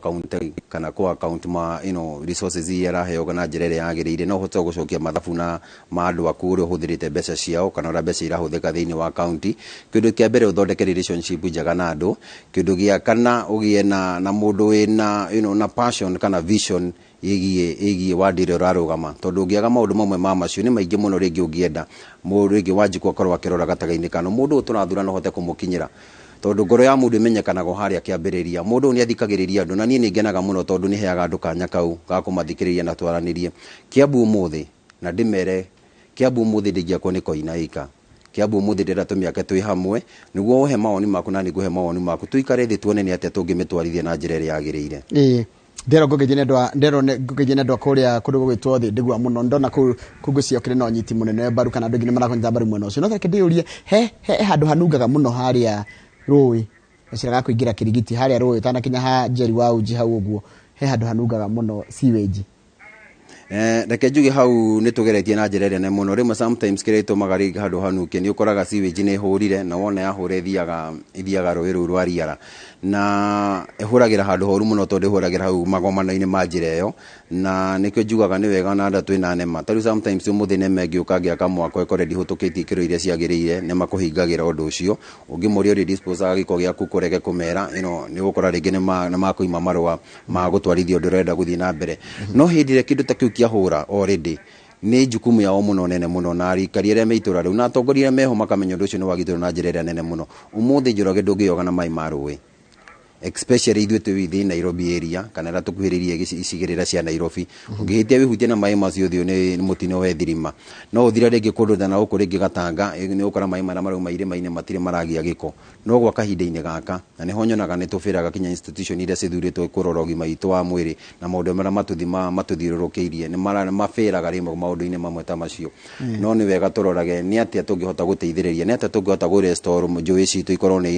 account kana kwa account ma resources iria heo kana njirere yagirire no hote gucokia mathabu na mandu akuri huthirite mbeca ciao kana ora mbeca irahuthika thiini wa account kindu kia mbere uthondeke relationship njaga na andu kindu gia kana ugie na mundu wina na passion kana vision igie wadire rarugama tondu ngiaga maundu mamwe ma macio ni maingi muno ringi ungienda mundu ringi wanjikwa akorwo akirora gatagaini kana mundu uturathura no hote kumukinyira tondu ngoro ya mundu imenyekanaga haria kiambiriria mundu ni athikagiriria andu na nie ningenaga muno tondu ni heaga andu kanya kau ga kumathikiriria na twaranirie Kiambu umuthi na ndimere Kiambu umuthi ndigiakwo ni koinaika Kiambu umuthi ndira tumiake twi hamwe niguo uhe mawoni maku na niguo he mawoni maku tuikare thi tuone ni atia tungimitwarithia na njira iria yagirire ndero ngugijine ndwa kuria kundu gugitwo thi ndigwa muno ndona kugucio kire no nyiti munene baru kana ndu ngine marakonja baru mwena ucio no thake ndiurie he handu hanungaga muno haria rui aciraga kuingira kirigiti haria rui tana kinya ha Njeri wa uji hau uguo he handu hanungaga muno sewage reke njuge hau nitugeretie na njira nene muno rimwe sometimes kirito magari handu hanuke ni ukoraga sewage ni hurire na wona yahure ithiaga rui ru rwa riara na ehuragira handu horu muno tondu ehuragira hau magomana-ini ma njira iyo na nikio njugaga ni wega na nda twina nema tari sometimes umuthi neme ngiuka ngiaka mwako ekore ndihutukitie ikiro iria ciagirire ne makuhingagira undu ucio ungimuria uri dispose agiko giaku kurege kumera ni gukora ringi ni makuima marua ma gutwarithia undu urenda guthii na mbere no hindire kindu ta kiu kiahura already ni jukumu yao muno nene muno na arikari aria meitura riu na atongoria meho makamenya undu ucio ni wagitwo na njira iria nene muno umuthi njoroge ndungioga na mai ma rui especially ithuĩ twĩ within Nairobi area kana ra tukuhĩrĩrie icigĩrĩra cia Nairobi ungihitia wihutie na mai macio thio ni mutino we thirima no uthira ringi kundu na uku ringi Gatanga ni ukora mai mara marau maire maine matire maragia giko no gwa kahinda-ini gaka na ni honyonaga ni tubiraga kinya institution iria cithuritwo kurora ũgima witũ wa mwĩrĩ na maũndũ marĩa matuthiũrũrũkĩirie ni mafĩraga rimwe maũndũ-inĩ mamwe ta macio no ni wega turorage ni atia tungihota guteithĩrĩria ni atia tungihota gu restore njũĩ citũ ikorwo ni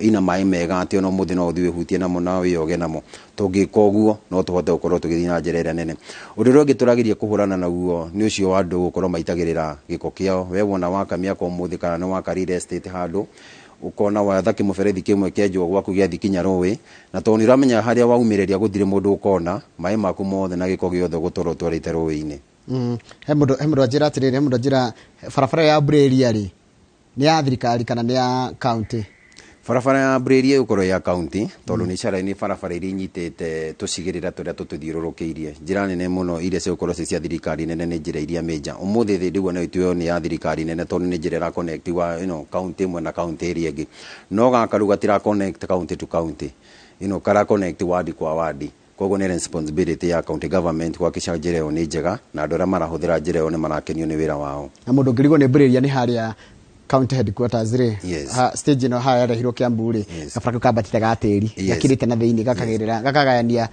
ina mai mega atĩ no no uthi wihutie namo na wiyoge namo tungika uguo no tuhote gukorwo tugithii na njira iria nene undu rungi turagiria kuhurana naguo ni ucio wa andu gukorwo maitagirira giko kiao we wona wakamia kwa umuthi kana no waka real estate handu ukona watha kimuberethi kimwe kienjwo gwaku gia thikinya rũĩ na toni ramenya haria waumireria guthire mundu ukona mai maku mothe na giko giothe gutorwo twarite rũĩ-ini he mundu ajira atiriri he mundu ajira barabara ya Bureria ri ni ya thirikari kana ni ya county barabara ya Bureria ukorwo ya county tondu ni cara ni barabara iria inyitite tucigirira turia tututhiũrũrũkĩirie njira nene muno iria ciukorwo cia thirikari nene ni njira iria meja umuthi thi ndigwo no itwe ni ya thirikari nene tondu ni njira ra connect wa county imwe na county iria ingi no gakaru gatira connect county to county kara connect ward kwa ward koguo ni responsibility ya county government gwakisha njira iyo ni njega na andu aria marahuthira njira iyo ni marakenio ni wira wao na mundu ngirigo ni Bureria ni haria county headquarters ri stage no haya rehiro Kiambu ri gabara kabatite gatiri gakirite na thiini gakagirira gakagayania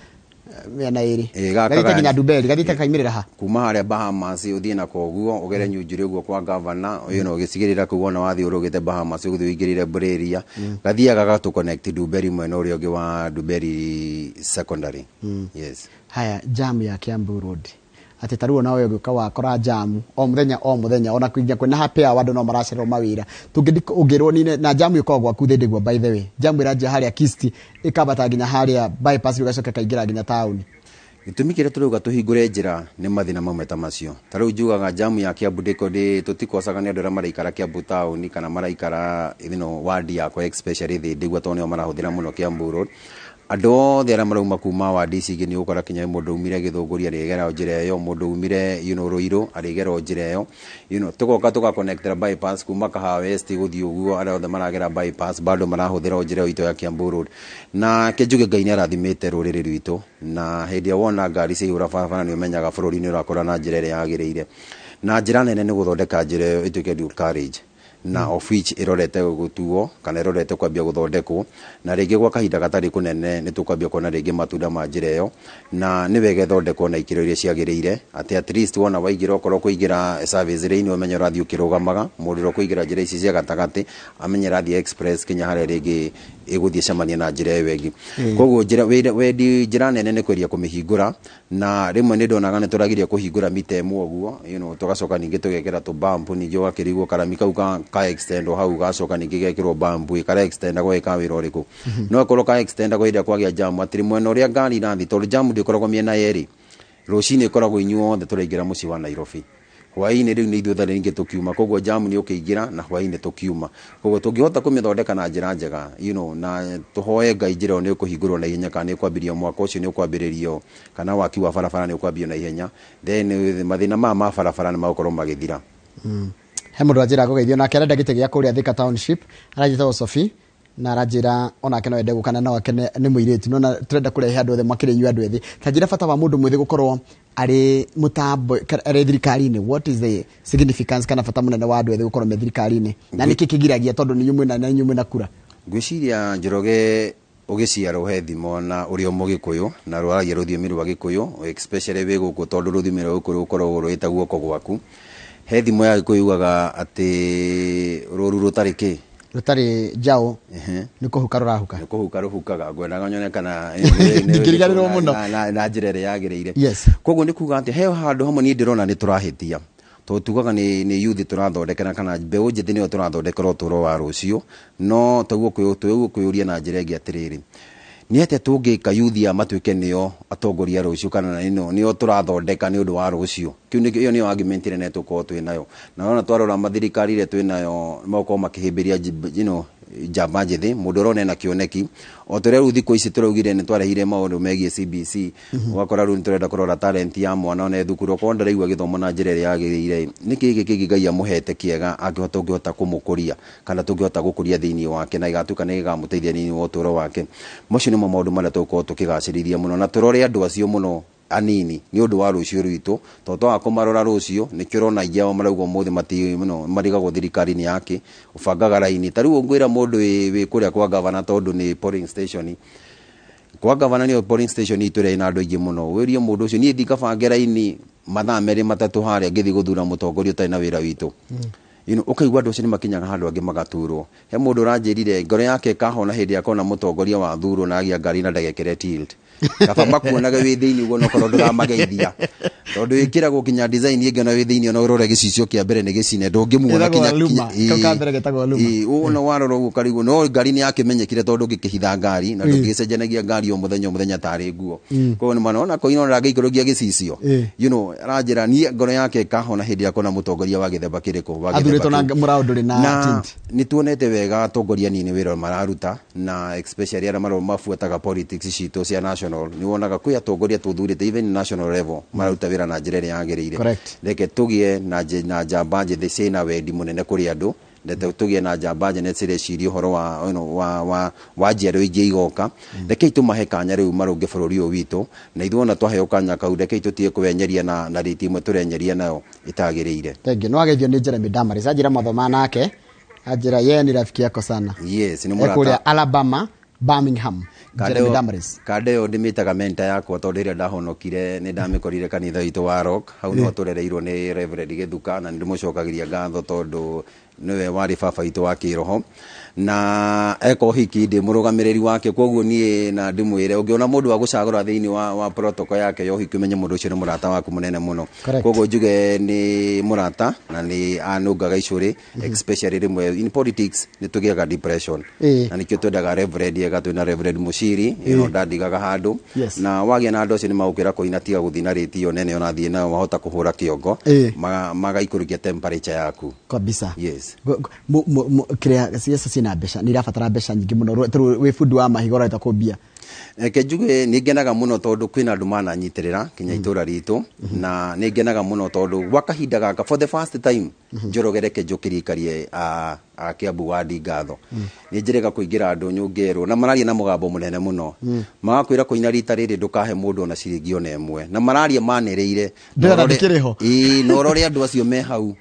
mena iri gathite kinya Nduberi gathite kaimirira ha kuma haria Bahamas uthie na koguo ugere nyunjuri uguo kwa governor gicigirira kuona wathi urugite Bahamas uguthi uingirire Bureria gathiaga gatu connect Nduberi mwena uria ungi wa Nduberi secondary yes haya jam ya Kiambu road ati taruo nawe uguka wakora jamu o muthenya ona kuingia kwena happy hour andu no maracera mawira ungirwo ni na jamu yuko gwaku ndigwo by the way jamu iraja haria Kisti ikabata ginya haria bypass ugacoka kaingira ginya town gitumi kire turuga tuhingure njira ni mathina mamwe ta macio taru njugaga jamu ya Kiambu ndiko ndi tutikosaga ni andu aria maraikara Kiambu town kana maraikara ward yakwa especially thi ndigwo tonio marahuthira muno Kiambu road andu othe aria marauma kuma ward ici ni ukora kinya mundu umire Githunguri arigera njira iyo mundu umire Ruiru arigera njira iyo tugoka tuga connect bypass kuma Kahawa West guthii uguo aria othe maragera bypass bado marahuthira njira ito ya Kiambu road na kinjuge Ngai ni arathimite ruriri rwitu na hindi wona ngari ciura barabara ni umenyaga bururi ni urakora na njira iria yagirire na njira nene ni guthondeka njira iyo ituike dual carriage na of which irorete gutuo kana irorete kwambia guthondekwo na ringi gwa kahinda gatari kunene ni tukwambia kuona ringi matunda ma njira iyo na ni wega thondekwo na ikiro iria ciagirire ati at least wona waigira okorwo kuigira service ri ni umenye rathi ukirugamaga mundu ro kuigira njira ici cia gatagati amenye rathi express kinya haria ringi iguthie cemania na njira ĩyo ĩngĩ koguo wendi njira nene nĩ kweria kũmĩhingũra na rĩmwe nĩ ndonaga nĩ tũragiria kũhingũra mita ĩmwe ũguo tũgacoka ningĩ tũgekĩra tũbambu ningĩ ũgakĩrigwo karami kau ka extend hau gacoka ningĩ gekĩrwo bambu kara extend gwĩka wĩra ũrĩkũ no akorwo ka extend hĩndĩ kwagĩa jamu atĩ mwena ũrĩa ngari irathi tondũ jamu ndĩkoragwo mĩena yerĩ rũcinĩ ĩkoragwo inyuothe tũraingĩra mũciĩ wa Nairobi hwaĩ-inĩ rĩu nĩ ithuothe rĩngĩ tũkiuma koguo jamu nĩ ũkĩingĩra na hwaĩ-inĩ tũkiuma koguo tũngĩhota kũmĩthondeka na njĩra njega na tũhoe Ngai njĩra ĩyo nĩ ũkũhingũrwo na ihenya kana nĩ ũkwambĩrĩrio mwaka ũcio nĩ ũkwambĩrĩrio kana waki wa barabara nĩ ũkwambĩrĩrio na ihenya then mathĩna ma barabara nĩ magũkorwo magĩthira he mũndũ anjĩra gũgeithio nake arenda gĩtĩ gĩa kũrĩa Thika Township arajĩtwo Sophie na ranjira onake no ende gũkana no ake nĩ mũirĩtu no turenda kũrehe andũ othe makĩrĩ inyuĩ andũ ethĩ ta njĩra bata wa mũndũ mwĩthĩ gũkorwo arĩ mũtambo arĩ thirikari-inĩ what is the significance kana bata mũnene wa andũ ethĩ gũkorwo me thirikari-inĩ na nĩkĩ kĩgiragia tondũ nĩ inyuĩ na kura ngwĩciria Njoroge ũgĩciarwo he thimo na ũrĩa mũgĩkũyũ na rwaragia rũthiomi rwa gĩkũyũ especially wĩ gũkũ tondũ rũthiomi rwa gĩkũyũ rũkoragwo rwĩta guoko gwaku he thimo ya gĩkũyũ yugaga atĩ rũru rũtarĩ kĩ rũtarĩ njaũ nĩ kũhuka rũrahuka nĩ kũhuka rũhukaga ngwendaga nyone kana ndingĩriganĩrwo mũno na njĩra ĩrĩa yagĩrĩire koguo nĩ kuga atĩ he handũ hamwe niĩ ndĩrona nĩ tũrahĩtia tondũ tugaga nĩ youth tũrathondekera kana mbeũ njĩthĩ nĩyo tũrathondekera ũtũũro wa rũciũ no tũgũkũyũria na njĩra ĩngĩ atĩrĩrĩ nĩ atĩa tũngĩka youth ya matuĩke nĩo atongoria rũciũ kana nĩo tũrathondeka nĩ ũndũ wa rũciũ ĩyo nĩyo argument nene tũkorwo twĩnayo na ona twarora mathirikari iria twĩnayo makorwo makĩhĩmbĩria njamba njĩthĩ mũndũ ũrona ena kĩoneki o tũrĩa rĩu thikũ ici tũraugire nĩ twarehire maũndũ megiĩ CBC ũgakora rĩu nĩ tũrenda kũrora talent ya mwana ona thukuru okorwo ndaraigua gĩthomo na njĩra ĩrĩa yagĩrĩire nĩkĩ gĩkĩ kĩngĩ Ngai amũhete kĩega ũngĩhota kũmũkũria kana tũngĩhota gũkũria thĩinĩ wake na igatuĩka nĩ gĩkamũteithia thĩinĩ wa ũtũũro wake macio nĩmo maũndũ marĩa tũgũkorwo tũkĩgacĩrithia mũno na tũrore andũ acio mũno anini nĩ ũndũ wa rũciũ rwitũ tondũ twaga kũmarora rũciũ nĩkĩo ũrona aingĩ ao marauga ũmũthĩ marigagwo thirikari-inĩ yake ũbangaga raini ta rĩu ũngwĩra mũndũ wĩ kũrĩa kwa gavana tondũ nĩ polling station kwa gavana nĩyo polling station itũ ĩrĩa ĩna andũ aingĩ mũno wĩrie mũndũ ũcio niĩ ndingabange raini mathaa merĩ matatũ harĩa ngĩthiĩ gũthura mũtongoria ũtarĩ na wĩra witũ ũkaigua andũ acio nĩ makinyaga handũ angĩ magaturwo he mũndũ ũranjĩrire ngoro yake kahona hĩndĩ akona mũtongoria wa thurwo na agĩa ngari na ndagekere tilt kaba makuonaga wĩ thĩinĩ ũguo nokorwo ndũramageithia tondũ wĩkĩragwo kinya design ĩngĩ ona wĩ thĩinĩ ona ũrore gĩcicio kĩa mbere nĩ gĩcine ndũngĩmuona no warora ũguo karigwo no ngari nĩ yakĩmenyekire tondũ ngĩkĩhitha ngari na ndũngĩcenjanagia ngari o mũthenya tarĩ nguo koguo nĩ mana ona koina ona ngĩikũrũkia gĩcicio aranjĩra niĩ ngoro yake kahona hĩndĩ akona mũtongoria wa gĩthemba kĩrĩkũ na nĩ tuonete wega atongoria nini wĩra mararuta na especially arĩa mabuataga politics citũ cia national nĩ wonaga kwĩ atongoria tũthurĩte even national level mararuta wĩra na njĩra ĩrĩa yagĩrĩire reke tũgĩe na njamba njĩthĩ ciĩna wendi mũnene kũrĩ andũ tũgĩe na njamba njĩthĩ cireciria ũhoro wa njiarwa ingĩ igoka rekei tũmahe kanya rĩu marũnge bũrũri ũyũ witũ na ithuĩ ona twaheo kanya kau rekei tũtige kũwenyeria na rĩti imwe tũrenyeria nayo ĩtagĩrĩire no ageithio nĩ Jeremy Damaris anjĩra mathoma nake anjĩra yeye ni rafiki yako sana nĩ mũrata kũrĩa Alabama Birmingham Jeremy Damaris kande yo ndimitaga mentor yakwa tondũ rĩrĩa ndahonokire nĩ ndamĩkorire kanitha witũ wa Rock hau nĩho tũrereirwo nĩ Reverend Gĩthuka na ndĩmũcokagĩria ngatho tondũ nĩwe warĩ baba witũ wa kĩroho na eko hiki ndĩ mũrũgamĩrĩri wake koguo niĩ na ndĩmwĩre ũngĩona mũndũ wa gũcagũra thĩinĩ wa protocol yake yo hiki ũmenye mũndũ ũcio nĩ mũrata waku mũnene mũno koguo njuge nĩ mũrata na nĩ anũngaga icũrĩ especially rĩmwe in politics nĩ tũgĩaga depression na nĩkĩo twendaga Reverend ega twĩna Reverend Muciri ndandigaga handũ na wagĩa na andũ acio nĩ magũkĩra kũina tiga gũthiĩ na rĩti yo nene ona thiĩ nayo wahota kũhũra kĩongo magaikũrũkia temperature yaku kabisa kĩrĩa siasa cina mbeca nĩ irabatara mbeca nyingĩ mũno wĩ bundi wa mahiga ũreta kũmbia reke njuge nĩ ngenaga mũno tondũ kwĩna andũ mananyitĩrĩra kinya itũra ritũ na nĩ ngenaga mũno tondũ gwa kahinda gaka for the first time Njoroge reke njũkĩrikarie a Kiambu wadi ngatho nĩ njĩrĩga kũingĩra andũ nyũngĩrwo na mararia na mũgambo mũnene mũno magakwĩra kũina rita rĩrĩ ndũkahe mũndũ ona ciringi ona ĩmwe na mararia manereire ndĩrenda ndĩkĩrĩho no ũrore andũ acio me hau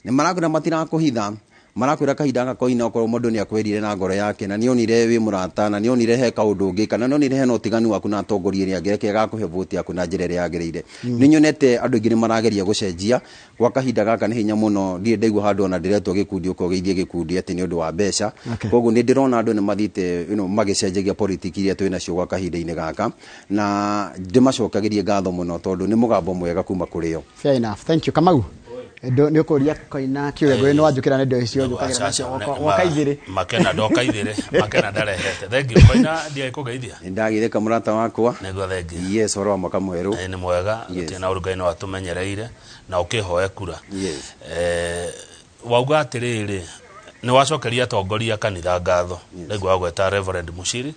nĩ marakwĩra matirakũhitha marakwira kahinda ga koina okorwo mundu ni akwirire na ngoro yake na nionire wi murata na nionire he kaundu ungi kana nionire he notiganu waku na atongoria ni angereke gakuhe vote yaku na njira ria yagereire ni nyonete andu ingi ni marageria gucenjia gwa kahinda gaka ni hinya muno ndire ndaigua handu ona ndiretwo gikundi ukogeithie gikundi ati ni undu wa mbeca koguo ni ndirona andu ni mathite magicenjagia politiki iria twina cio gwa kahinda-ini gaka na ndimacokagirie ngatho muno tondu ni mugambo mwega kuma kuri yo. Fair enough, thank you. Kamau nä å kå ria koina kä rego nä wanjå kä ra nä ndo icio wakaithä makena ndokaithire makena ndarehete thengi koina ndiä kå geithia ndagire kamurata wakwa niguo thengi yes oro mwaka mweru ni mwega tina urugai no atumenyereire na ukihoe kura wauga atiriri ni wacokeria atongoria kanitha ngatho niguo agweta Reverend Mushiri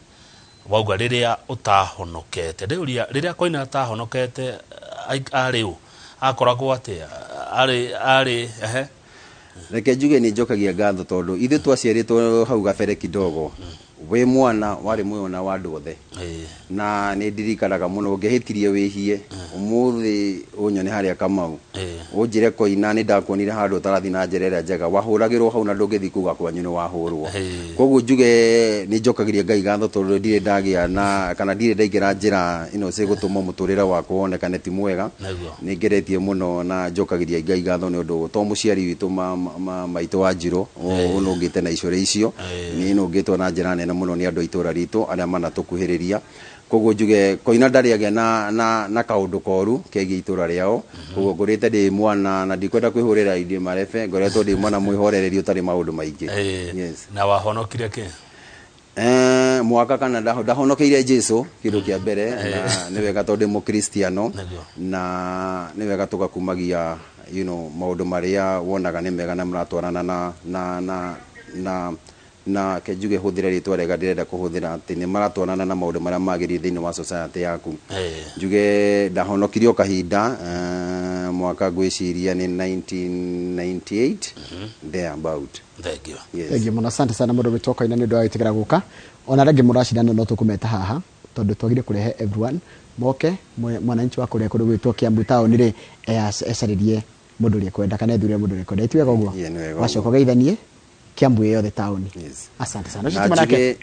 wauga riria utahonokete riria koina atahonokete ariu akoragwo atia ari reke njuge ni njokagia ngatho tondu ithe twaciaritwo hau gabere kidogo we mwana wari mwana wa andu othe na ni ndirikanaga muno ngehitirie wihie umuthi unyone haria Kamau unjire koina ni ndakuonire handu tarathi na njerera njega wahuragirwo hau na ndungithi kuga kwanyu ni wahurwo koguo njuge ni njokagiria Ngai ngatho tondu ndire ndagia na kana ndire ndaingira njira ino cigutuma muturira wakwa wonekane ti mwega ni ngeretie muno na njokagiria Ngai ngatho ni undu to muciari witu maitu wa Njiro unungite na icure icio ni nungitwo na njira nene muno ni andu itura ritu aria manatukuhiriria koguo njuge koina ndariage na kaundu koru kegi itura riao koguo ngurite ndi mwana na ndikwenda kwihurira indi marefe ngoretwo ndi mwana mwihorereri utari maundu maingi yes na wahonokire ki mwaka kana ndahonokeire Jesu kindu kia mbere na ni wega tondu mu Kristiano na ni wega tugakumagia maundu maria wonaga ni mega na muratwarana na kejuge huthira ritwa rega ndirenda kuhuthira ati ni maratwarana na maundu maria magiri thiini wa society yaku njuge ndahonokirio kahinda mwaka gwiciria ni 1998 there about. Thank you. Yes. Thank you muno, asante sana mundu witoka ina ni ndo aitikira guka ona rangi murashidana no tukumeta haha tondu twagire kurehe everyone moke mwananchi wa kuria kundu gwitwo Kiambu town ri esaririe mundu ri kwenda kana ethure mundu ri kwenda itwega uguo wacoka geithanie Kiambu yothe town. Asante sana nake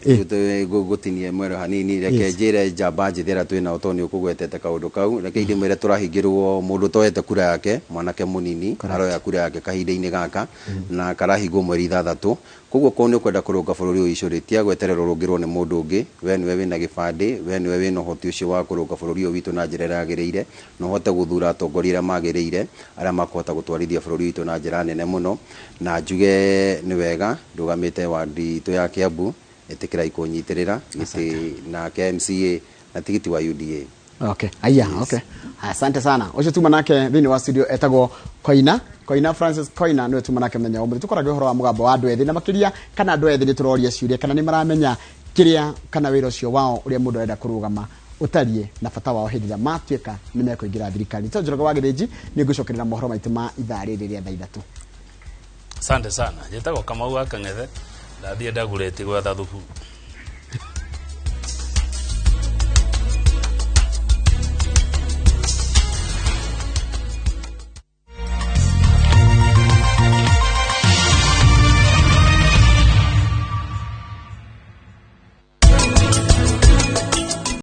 gutinie mwero hanini reke njire njamba njithira twina utoni ukugwetete kaundu kau reke indi mwire turahingirwo mundu toete kura yake mwanake munini aroya kura yake kahinda-ini gaka na karahingwo mweri 6 koguo ko ni kwenda kurunga bururi uyu icuritie gweterera urungirwo ni mundu ungi we niwe wina gibandi we niwe wina hoti ucio wa kurunga bururi uyu witu na njira yagireire no hote guthura atongoria magireire aria makuhota gutwarithia bururi witu na njira nene muno na njuge ni wega ndugamite wadi itu ya Kiambu etikira ikunyitirira giti na KMCA na tigiti wa UDA. Okay. Aya, okay. Asante sana. Ucio tuma nake thini wa studio etagwo Koina Francis Koina no tuma nake menya umuri tukorage horo wa mugambo wa andu ethi na makiria kana andu ethi ni turoria ciuria kana ni maramenya kiria kana wira ucio wao uria mundu arenda kurugama utarie na bata wao hindi ya matuika ni mekuingira thirikari. Tonjoroga wa Githinji ni ngucokerera mohoro maitu ma ithaa riri ria thaa 3. Asante sana. Jetagwo Kamau Akang'ethe ndathie ndagurite gwetha thubu